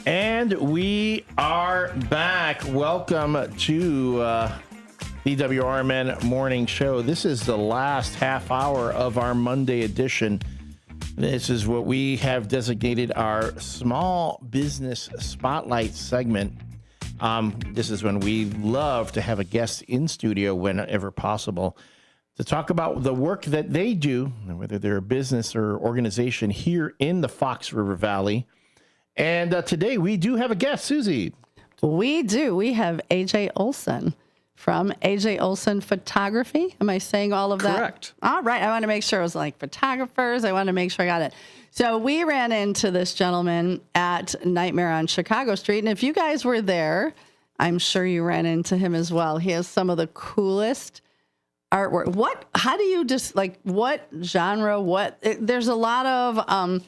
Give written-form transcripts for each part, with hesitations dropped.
And we are back. Welcome to the WRMN Morning Show. This is the last half hour of our Monday edition. This is what we have designated our Small Business Spotlight segment. This is when we love to have a guest in studio whenever possible to talk about the work that they do, whether they're a business or organization here in the Fox River Valley. And today we do have a guest, Susie. We do. We have AJ Olson from AJ Olson Photography. Am I saying all of that? Correct. All right. I want to make sure it was like photographers. I want to make sure I got it. So we ran into this gentleman at Nightmare on Chicago Street. And if you guys were there, I'm sure you ran into him as well. He has some of the coolest artwork. How do you just like what genre? There's a lot of,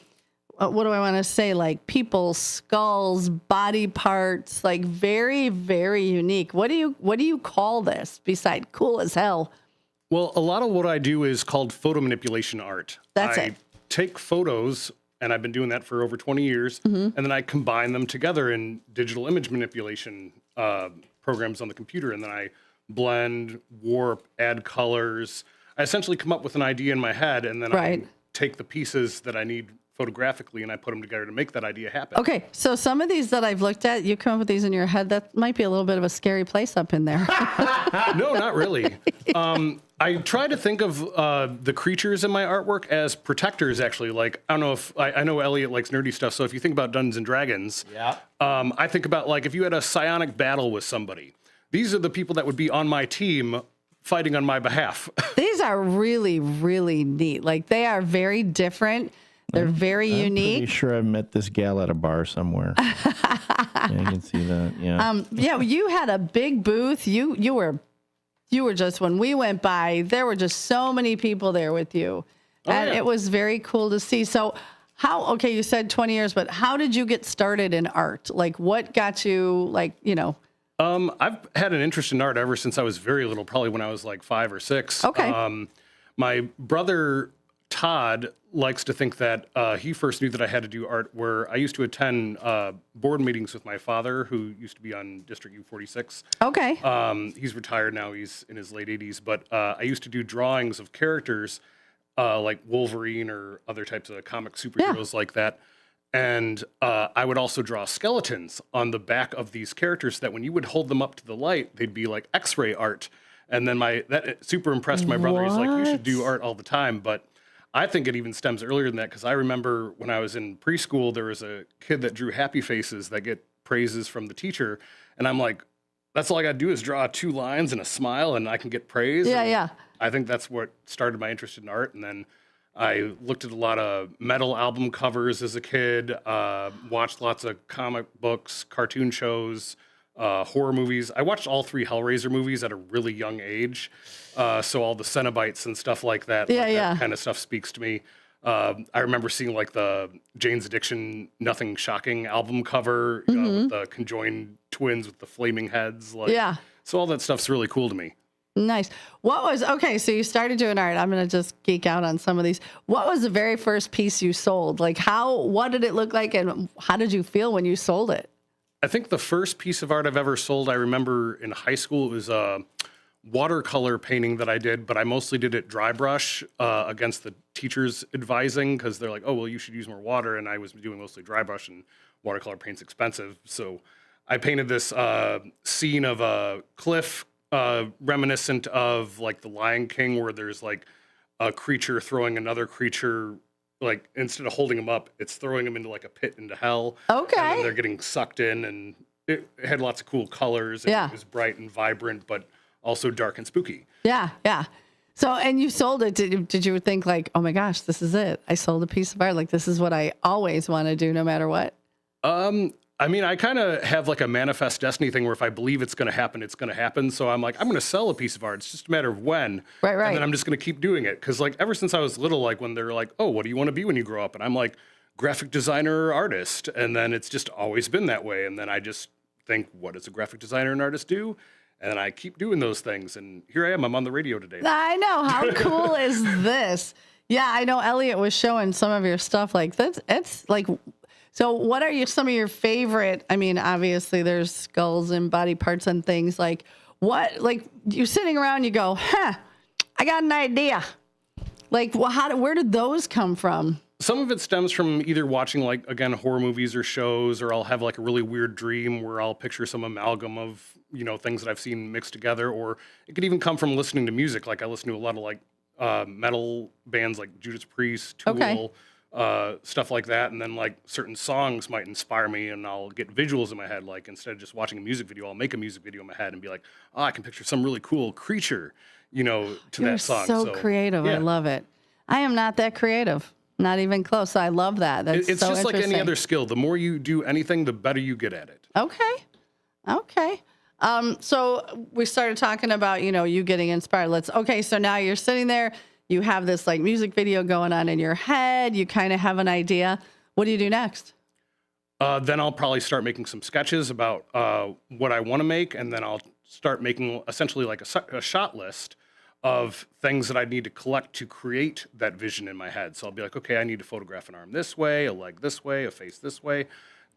what do I want to say? Like people's skulls, body parts, like very, very unique. What do you call this besides cool as hell? Well, a lot of what I do is called photo manipulation art. That's I it. take photos, and I've been doing that for over 20 years, and then I combine them together in digital image manipulation programs on the computer, and then I blend, warp, add colors. I essentially come up with an idea in my head, and then I take the pieces that I need photographically, and I put them together to make that idea happen. Okay, so some of these that I've looked at, you come up with these in your head, that might be a little bit of a scary place up in there. No, not really. I try to think of the creatures in my artwork as protectors, actually. Like, I don't know if, I know Elliot likes nerdy stuff, so if you think about Dungeons and Dragons, I think about, like, if you had a psionic battle with somebody, these are the people that would be on my team fighting on my behalf. These are really, really neat. Like, they are very different. They're very unique. I'm pretty sure I've met this gal at a bar somewhere. Yeah, you can see that. Yeah. Yeah. You had a big booth. You were just, when we went by, there were just so many people there with you, and it was very cool to see. So, you said 20 years, but how did you get started in art? Like, what got you, like, you know? I've had an interest in art ever since I was very little, probably when I was like 5 or 6. Okay. My brother Todd likes to think that he first knew that I had to do art where I used to attend board meetings with my father, who used to be on District U46. Okay. He's retired now. He's in his late 80s. But I used to do drawings of characters like Wolverine or other types of comic superheroes like that. And I would also draw skeletons on the back of these characters that when you would hold them up to the light, they'd be like X-ray art. And then that super impressed my brother. He's like, you should do art all the time. But I think it even stems earlier than that, because I remember when I was in preschool, there was a kid that drew happy faces that get praises from the teacher. And I'm like, that's all I got to do is draw 2 lines and a smile and I can get praise. Yeah, and yeah. I think that's what started my interest in art. And then I looked at a lot of metal album covers as a kid, watched lots of comic books, cartoon shows, horror movies. I watched all 3 Hellraiser movies at a really young age. So all the Cenobites and stuff like that, that kind of stuff speaks to me. I remember seeing like the Jane's Addiction, Nothing Shocking album cover with the conjoined twins with the flaming heads. So all that stuff's really cool to me. Nice. So you started doing art. I'm going to just geek out on some of these. What was the very first piece you sold? Like what did it look like and how did you feel when you sold it? I think the first piece of art I've ever sold, I remember in high school, it was a watercolor painting that I did, but I mostly did it dry brush against the teachers advising, because they're like, oh, well, you should use more water. And I was doing mostly dry brush, and watercolor paint's expensive. So I painted this scene of a cliff reminiscent of like the Lion King, where there's like a creature throwing another creature, like instead of holding them up, it's throwing them into like a pit into hell. Okay. And then they're getting sucked in, and it had lots of cool colors. And it was bright and vibrant, but also dark and spooky. Yeah, yeah. So, and you sold it. Did you think like, oh my gosh, this is it? I sold a piece of art. Like, this is what I always want to do no matter what. I mean, I kind of have like a manifest destiny thing where if I believe it's going to happen, it's going to happen. So I'm like, I'm going to sell a piece of art. It's just a matter of when. Right. And then I'm just going to keep doing it. Because like ever since I was little, like when they're like, oh, what do you want to be when you grow up? And I'm like, graphic designer or artist. And then it's just always been that way. And then I just think, what does a graphic designer and artist do? And then I keep doing those things. And here I am. I'm on the radio today. I know. How cool is this? Yeah, I know Elliot was showing some of your stuff. Like, it's like, So what are some of your favorite? I mean, obviously there's skulls and body parts and things like like you're sitting around, you go, I got an idea. Like, well, where did those come from? Some of it stems from either watching, like, again, horror movies or shows, or I'll have like a really weird dream where I'll picture some amalgam of, things that I've seen mixed together, or it could even come from listening to music. Like I listen to a lot of like metal bands like Judas Priest, Tool, stuff like that. And then like certain songs might inspire me and I'll get visuals in my head. Like instead of just watching a music video, I'll make a music video in my head and be like, oh, I can picture some really cool creature, to You're that song. so creative. Yeah. I love it. I am not that creative. Not even close. I love that. That's It's so just like any interesting. other skill. The more you do anything, the better you get at it. Okay. So we started talking about, you getting inspired. So now you're sitting there, you have this like music video going on in your head. You kind of have an idea. What do you do next? Then I'll probably start making some sketches about what I want to make. And then I'll start making essentially like a shot list of things that I need to collect to create that vision in my head. So I'll be like, okay, I need to photograph an arm this way, a leg this way, a face this way.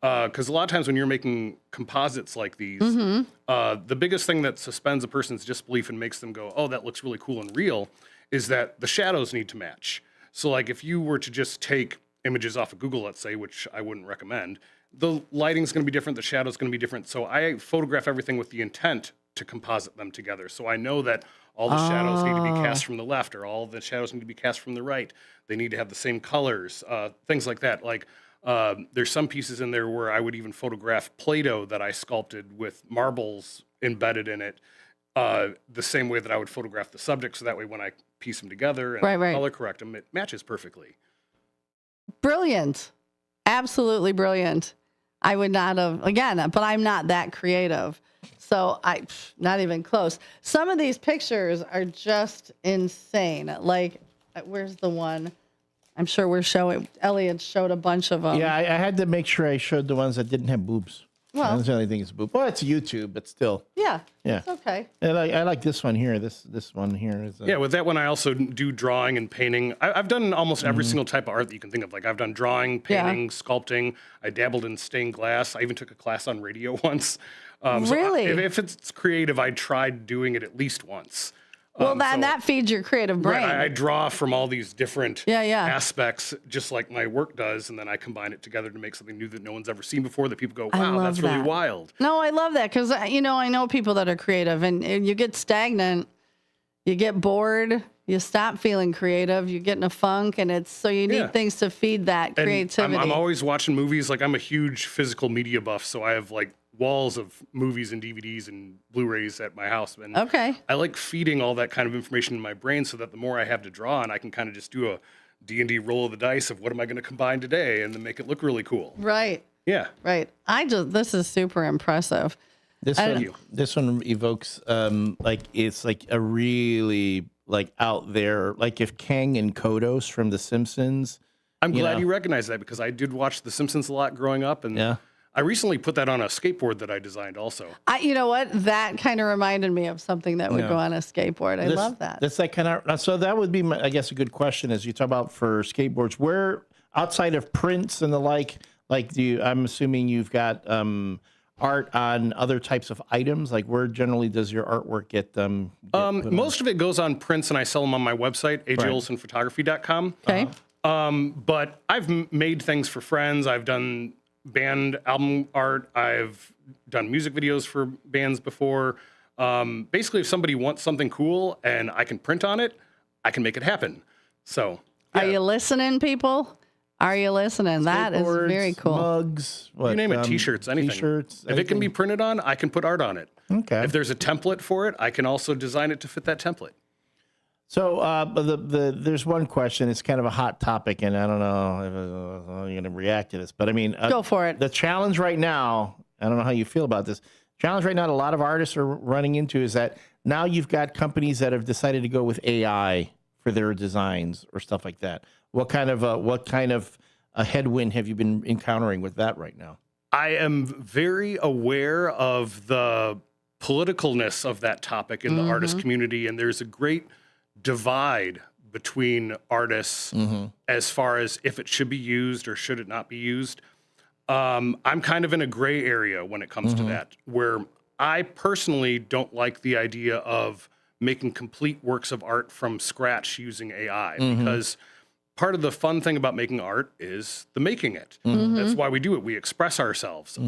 Because a lot of times when you're making composites like these, the biggest thing that suspends a person's disbelief and makes them go, oh, that looks really cool and real, is that the shadows need to match. So like if you were to just take images off of Google, let's say, which I wouldn't recommend, the lighting's going to be different, the shadow's going to be different. So I photograph everything with the intent to composite them together. So I know that all the shadows need to be cast from the left, or all the shadows need to be cast from the right. They need to have the same colors, things like that. Like there's some pieces in there where I would even photograph Play-Doh that I sculpted with marbles embedded in it, the same way that I would photograph the subject. So that way when I piece them together and color correct them, it matches perfectly. Brilliant. Absolutely brilliant. I would not have, again, but I'm not that creative. So not even close. Some of these pictures are just insane. Like, where's the one? I'm sure Elliot showed a bunch of them. Yeah, I had to make sure I showed the ones that didn't have boobs. Well, I don't necessarily think it's a boob. Well, it's YouTube, but still. Yeah. Yeah. It's okay. And I like this one here. This one here is. Yeah, with that one, I also do drawing and painting. I've done almost every single type of art that you can think of. Like I've done drawing, painting, sculpting. I dabbled in stained glass. I even took a class on radio once. Really? So if it's creative, I tried doing it at least once. Well, that feeds your creative brain. Right, I draw from all these different Yeah. aspects, just like my work does, and then I combine it together to make something new that no one's ever seen before, that people go, I wow, love that's really that. wild. No, I love that because, I know people that are creative and you get stagnant, you get bored, you stop feeling creative, you get in a funk, and you need things to feed that And creativity. I'm always watching movies. Like I'm a huge physical media buff, so I have like walls of movies and DVDs and Blu-rays at my house. And I like feeding all that kind of information in my brain so that the more I have to draw on, I can kind of just do a D&D roll of the dice of what am I going to combine today and then make it look really cool. Right. Yeah. Right. This is super impressive. This one evokes like it's like a really like out there, like if Kang and Kodos from The Simpsons. I'm glad you recognize that because I did watch The Simpsons a lot growing up, and I recently put that on a skateboard that I designed also. You know what? That kind of reminded me of something that would go on a skateboard. I love that. That's like kind of, so that would be, I guess, a good question as you talk about for skateboards, where outside of prints and the like I'm assuming you've got art on other types of items. Like where generally does your artwork get most of it goes on prints and I sell them on my website, ajolsonphotography.com. Okay. But I've made things for friends. I've done band album art. I've done music videos for bands before. Basically, if somebody wants something cool and I can print on it, I can make it happen. So, Are you listening, people? Are you listening? That is very cool. Mugs, you name it, T-shirts, anything. T-shirts, if it can be printed on, I can put art on it. Okay. If there's a template for it, I can also design it to fit that template. So there's one question. It's kind of a hot topic, and I don't know if you're going to react to this, but I mean, go for it. The challenge right now, I don't know how you feel about this. Challenge right now, a lot of artists are running into is that now you've got companies that have decided to go with AI for their designs or stuff like that. What kind of a headwind have you been encountering with that right now? I am very aware of the politicalness of that topic in the artist community, and there's a great divide between artists as far as if it should be used or should it not be used. I'm kind of in a gray area when it comes to that, where I personally don't like the idea of making complete works of art from scratch using AI, because part of the fun thing about making art is the making it. That's why we do it. We express ourselves.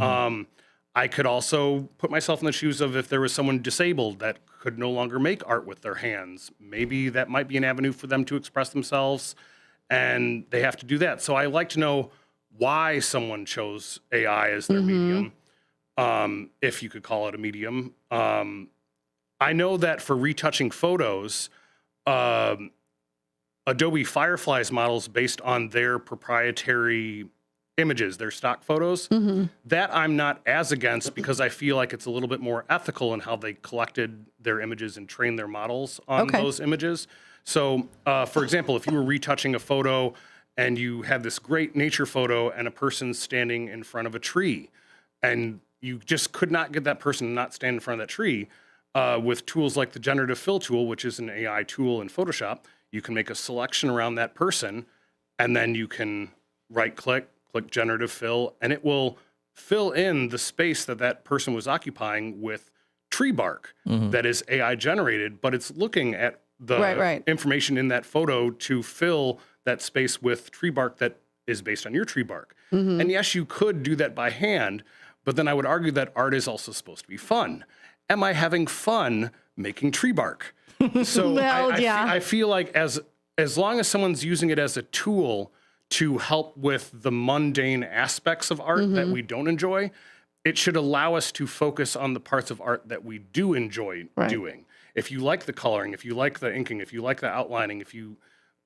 I could also put myself in the shoes of if there was someone disabled that could no longer make art with their hands. Maybe that might be an avenue for them to express themselves, and they have to do that. So I like to know why someone chose AI as their medium, if you could call it a medium. I know that for retouching photos, Adobe Firefly's models based on their proprietary images, their stock photos, that I'm not as against, because I feel like it's a little bit more ethical in how they collected their images and trained their models on those images. So, for example, if you were retouching a photo and you had this great nature photo and a person standing in front of a tree, and you just could not get that person to not stand in front of that tree, with tools like the generative fill tool, which is an AI tool in Photoshop, you can make a selection around that person, and then you can right-click, click generative fill, and it will fill in the space that that person was occupying with tree bark that is AI generated, but it's looking at the information in that photo to fill that space with tree bark that is based on your tree bark. And yes, you could do that by hand, but then I would argue that art is also supposed to be fun. Am I having fun making tree bark? So Well, I feel like as long as someone's using it as a tool to help with the mundane aspects of art that we don't enjoy, it should allow us to focus on the parts of art that we do enjoy doing. If you like the coloring, if you like the inking, if you like the outlining, if you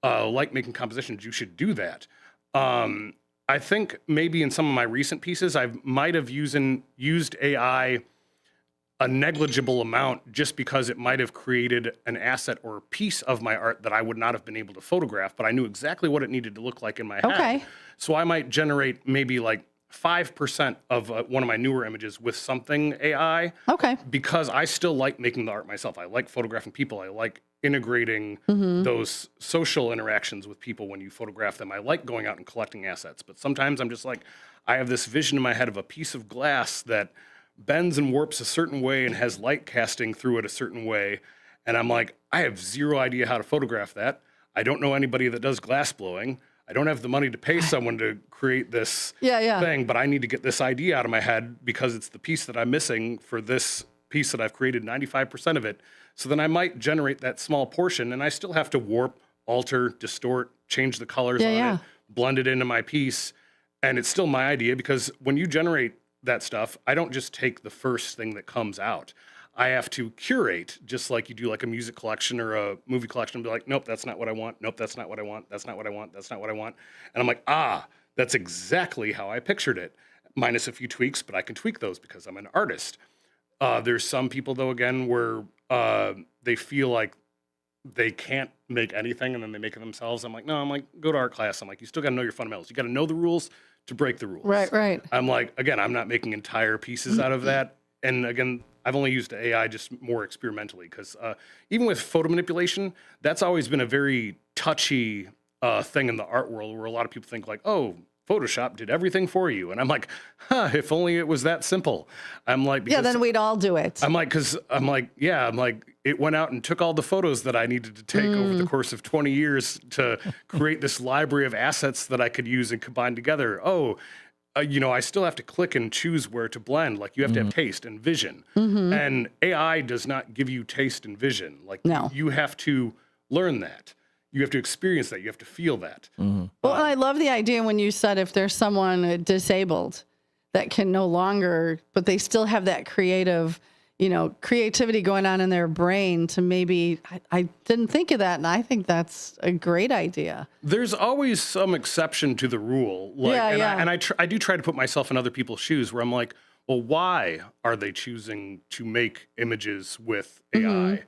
like making compositions, you should do that. I think maybe in some of my recent pieces, I might have used AI a negligible amount, just because it might have created an asset or a piece of my art that I would not have been able to photograph, but I knew exactly what it needed to look like in my head. So I might generate maybe like 5% of one of my newer images with something AI. Because I still like making the art myself. I like photographing people. I like integrating those social interactions with people when you photograph them. I like going out and collecting assets, but sometimes I'm just like, I have this vision in my head of a piece of glass that bends and warps a certain way and has light casting through it a certain way. And I'm like, I have zero idea how to photograph that. I don't know anybody that does glass blowing. I don't have the money to pay someone to create this thing, but I need to get this idea out of my head because it's the piece that I'm missing for this piece that I've created 95% of it. So then I might generate that small portion, and I still have to warp, alter, distort, change the colors on it, blend it into my piece. And it's still my idea, because when you generate that stuff, I don't just take the first thing that comes out. I have to curate, just like you do like a music collection or a movie collection, and be like, nope, that's not what I want. Nope, that's not what I want. That's not what I want. That's not what I want. And I'm like, that's exactly how I pictured it, minus a few tweaks, but I can tweak those because I'm an artist. There's some people, though, again, where they feel like they can't make anything, and then they make it themselves. I'm like, no, go to art class. I'm like, you still got to know your fundamentals. You got to know the rules to break the rules. Right. I'm like, again, I'm not making entire pieces out of that. And again, I've only used AI just more experimentally, because even with photo manipulation, that's always been a very touchy thing in the art world, where a lot of people think like, oh, Photoshop did everything for you. And I'm like, if only it was that simple. I'm like, then we'd all do it. I'm like, it went out and took all the photos that I needed to take over the course of 20 years to create this library of assets that I could use and combine together. I still have to click and choose where to blend. Like, you have to have taste and vision. And AI does not give you taste and vision. Like, you have to learn that. You have to experience that. You have to feel that. Well, and I love the idea when you said if there's someone disabled that can no longer, but they still have that creativity going on in their brain to maybe, I didn't think of that. And I think that's a great idea. There's always some exception to the rule. I do try to put myself in other people's shoes, where I'm like, well, why are they choosing to make images with AI?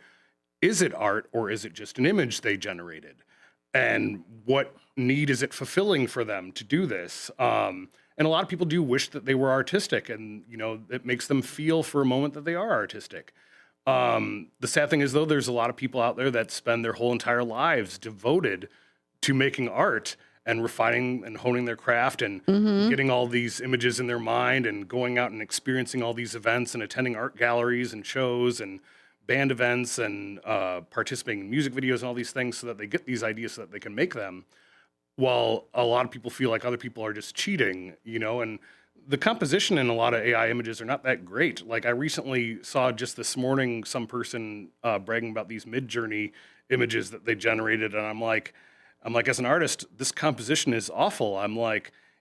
Is it art, or is it just an image they generated? And what need is it fulfilling for them to do this? And a lot of people do wish that they were artistic, and it makes them feel for a moment that they are artistic. The sad thing is, though, there's a lot of people out there that spend their whole entire lives devoted to making art, and refining and honing their craft and getting all these images in their mind and going out and experiencing all these events and attending art galleries and shows and band events and participating in music videos and all these things so that they get these ideas so that they can make them. While a lot of people feel like other people are just cheating, and the composition in a lot of AI images are not that great. Like I recently saw just this morning some person bragging about these Mid-Journey images that they generated, and I'm like, as an artist, this composition is awful.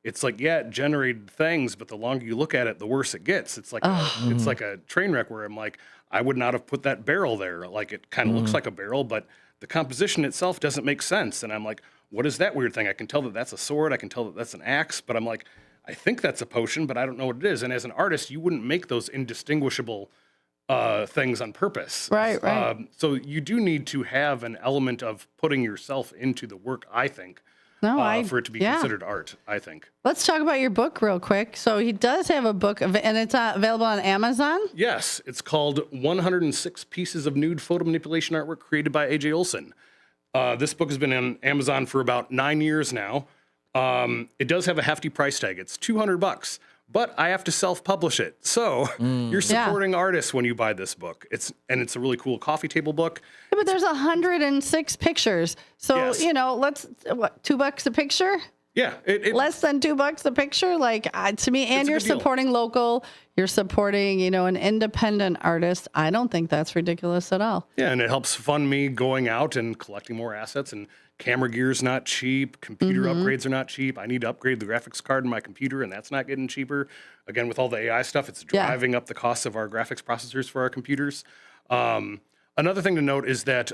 It's like, yeah, it generated things, but the longer you look at it, the worse it gets. It's like it's like a train wreck where I'm like, I would not have put that barrel there. Like it kind of looks like a barrel, but the composition itself doesn't make sense. And I'm like, what is that weird thing? I can tell that that's a sword. I can tell that that's an axe, but I'm like, I think that's a potion, but I don't know what it is. And as an artist, you wouldn't make those indistinguishable things on purpose. Right. So you do need to have an element of putting yourself into the work, I think, for it to be considered art, I think. Let's talk about your book real quick. So he does have a book, and it's available on Amazon? Yes. It's called 106 Pieces of Nude Photo Manipulation Artwork Created by A.J. Olson. This book has been on Amazon for about 9 years now. It does have a hefty price tag. It's $200, but I have to self-publish it. So you're supporting artists when you buy this book. It's a really cool coffee table book. Yeah, but there's 106 pictures. So, Yes. let's, $2 a picture? Yeah. Less than $2 a picture? Like, to me, and a you're good deal. supporting local, you're supporting, an independent artist. I don't think that's ridiculous at all. Yeah, and it helps fund me going out and collecting more assets. And camera gear's not cheap. Computer upgrades are not cheap. I need to upgrade the graphics card in my computer, and that's not getting cheaper. Again, with all the AI stuff, it's driving up the cost of our graphics processors for our computers. Another thing to note is that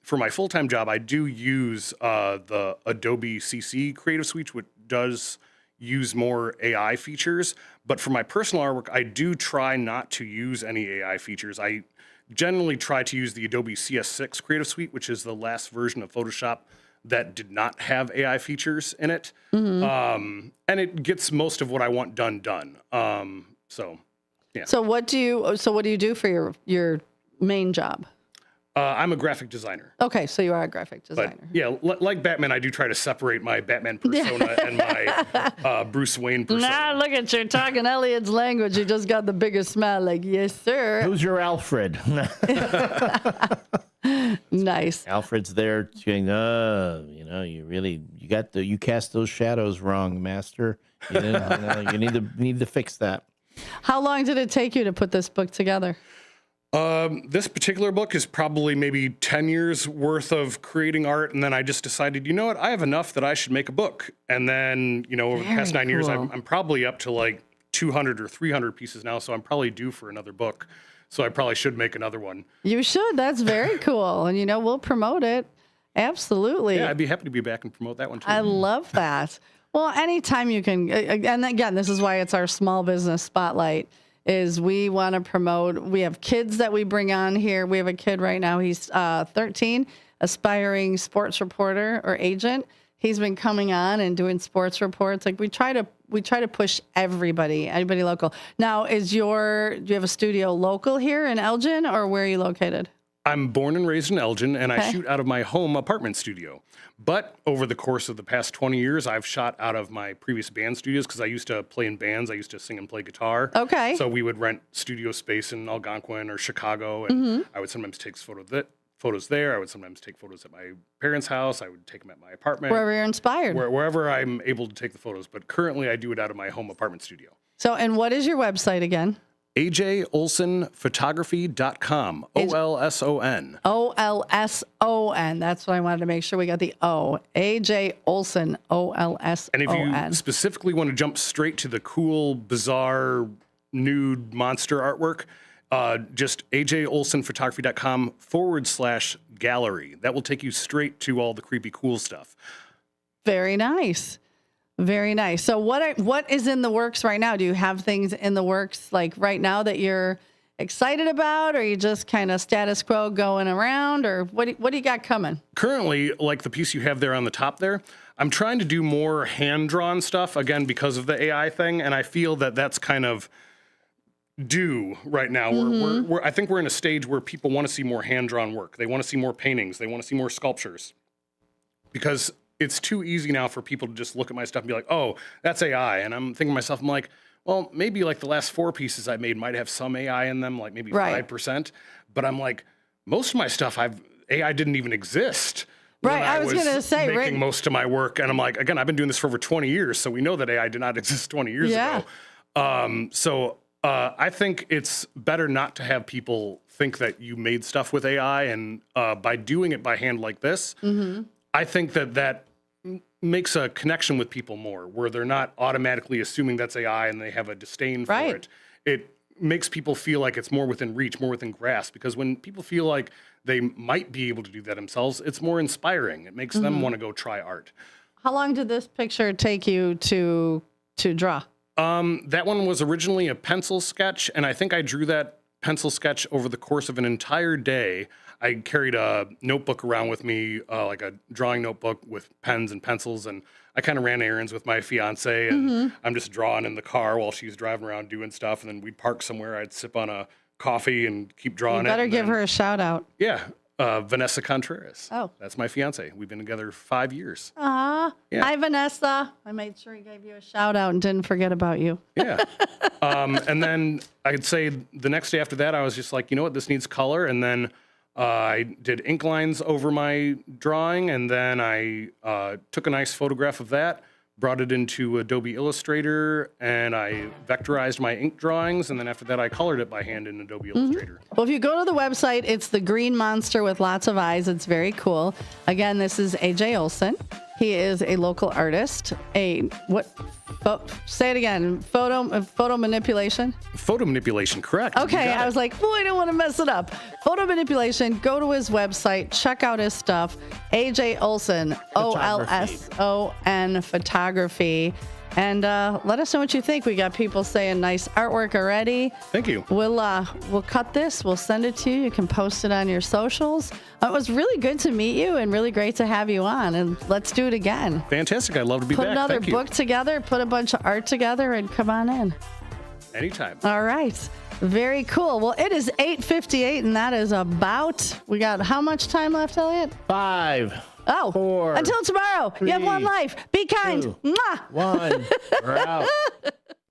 for my full-time job, I do use the Adobe CC Creative Suite, which does use more AI features. But for my personal artwork, I do try not to use any AI features. I generally try to use the Adobe CS6 Creative Suite, which is the last version of Photoshop that did not have AI features in it. And it gets most of what I want done. So, yeah. So what do you do for your main job? I'm a graphic designer. Okay, so you are a graphic designer. But yeah, like Batman, I do try to separate my Batman persona and my Bruce Wayne persona. Nah, look at you talking Elliot's language. You just got the biggest smile. Like, yes, sir. Who's your Alfred? Nice. Alfred's there saying, you cast those shadows wrong, master. You need to fix that. How long did it take you to put this book together? This particular book is probably maybe 10 years worth of creating art. And then I just decided, you know what, I have enough that I should make a book. And then, over the past 9 years, I'm probably up to like 200 or 300 pieces now. So I'm probably due for another book. So I probably should make another one. You should. That's very cool. And, we'll promote it. Absolutely. Yeah, I'd be happy to be back and promote that one too. I love that. Well, anytime you can, and again, this is why it's our small business spotlight, is we want to promote. We have kids that we bring on here. We have a kid right now. He's 13, aspiring sports reporter or agent. He's been coming on and doing sports reports. Like we try to push anybody local. Now, do you have a studio local here in Elgin, or where are you located? I'm born and raised in Elgin, and I shoot out of my home apartment studio. But over the course of the past 20 years, I've shot out of my previous band studios because I used to play in bands. I used to sing and play guitar. Okay. So we would rent studio space in Algonquin or Chicago, and I would sometimes take photos there. I would sometimes take photos at my parents' house. I would take them at my apartment. Wherever you're inspired. Wherever I'm able to take the photos. But currently, I do it out of my home apartment studio. So, and what is your website again? AJOlsonphotography.com. OLSON. OLSON. That's what I wanted to make sure we got the O. AJ Olson. OLSON. And if you specifically want to jump straight to the cool, bizarre, nude monster artwork, just AJOlsonphotography.com/gallery. That will take you straight to all the creepy, cool stuff. Very nice. Very nice. So what is in the works right now? Do you have things in the works like right now that you're excited about, or you just kind of status quo going around, or what do you got coming? Currently, like the piece you have there on the top there, I'm trying to do more hand-drawn stuff, again, because of the AI thing, and I feel that that's kind of due right now. I think we're in a stage where people want to see more hand-drawn work. They want to see more paintings. They want to see more sculptures. Because it's too easy now for people to just look at my stuff and be like, oh, that's AI. And I'm thinking to myself, I'm like, well, maybe like the last 4 pieces I made might have some AI in them, like maybe 5%. But I'm like, most of my stuff, AI didn't even exist. Right, I was going to say, making most of my work. And I'm like, again, I've been doing this for over 20 years, so we know that AI did not exist 20 years ago. I think it's better not to have people think that you made stuff with AI, and by doing it by hand like this, I think that makes a connection with people more, where they're not automatically assuming that's AI and they have a disdain for it. It makes people feel like it's more within reach, more within grasp, because when people feel like they might be able to do that themselves, it's more inspiring. It makes them want to go try art. How long did this picture take you to draw? That one was originally a pencil sketch, and I think I drew that pencil sketch over the course of an entire day. I carried a notebook around with me, like a drawing notebook with pens and pencils, and I kind of ran errands with my fiance, and I'm just drawing in the car while she's driving around doing stuff, and then we'd park somewhere. I'd sip on a coffee and keep drawing You better give her a shout out. Yeah. Vanessa Contreras. Oh. That's my fiance. We've been together 5 years. Yeah. Hi, Vanessa. I made sure he gave you a shout out and didn't forget about you. Yeah. And then I'd say the next day after that, I was just like, you know what, this needs color. And then I did ink lines over my drawing. And then I took a nice photograph of that, brought it into Adobe Illustrator, and I vectorized my ink drawings. And then after that, I colored it by hand in Adobe Illustrator. Well, if you go to the website, it's the green monster with lots of eyes. It's very cool. Again, this is AJ Olson. He is a local artist. Say it again. Photo manipulation. Photo manipulation, correct. Okay, I was like, boy, I don't want to mess it up. Photo manipulation. Go to his website. Check out his stuff. AJ Olson, Olson photography. And let us know what you think. We got people saying nice artwork already. Thank you. We'll cut this. We'll send it to you. You can post it on your socials. It was really good to meet you and really great to have you on. And let's do it again. Fantastic. I'd love to be back. Put another book together. Put a bunch of art together and come on in. Anytime. All right. Very cool. Well, it is 8:58, and that is we got how much time left, Elliot? 5. Oh, 4. Until tomorrow. 3, you have one life. Be kind. 2, Mwah. 1. We're out.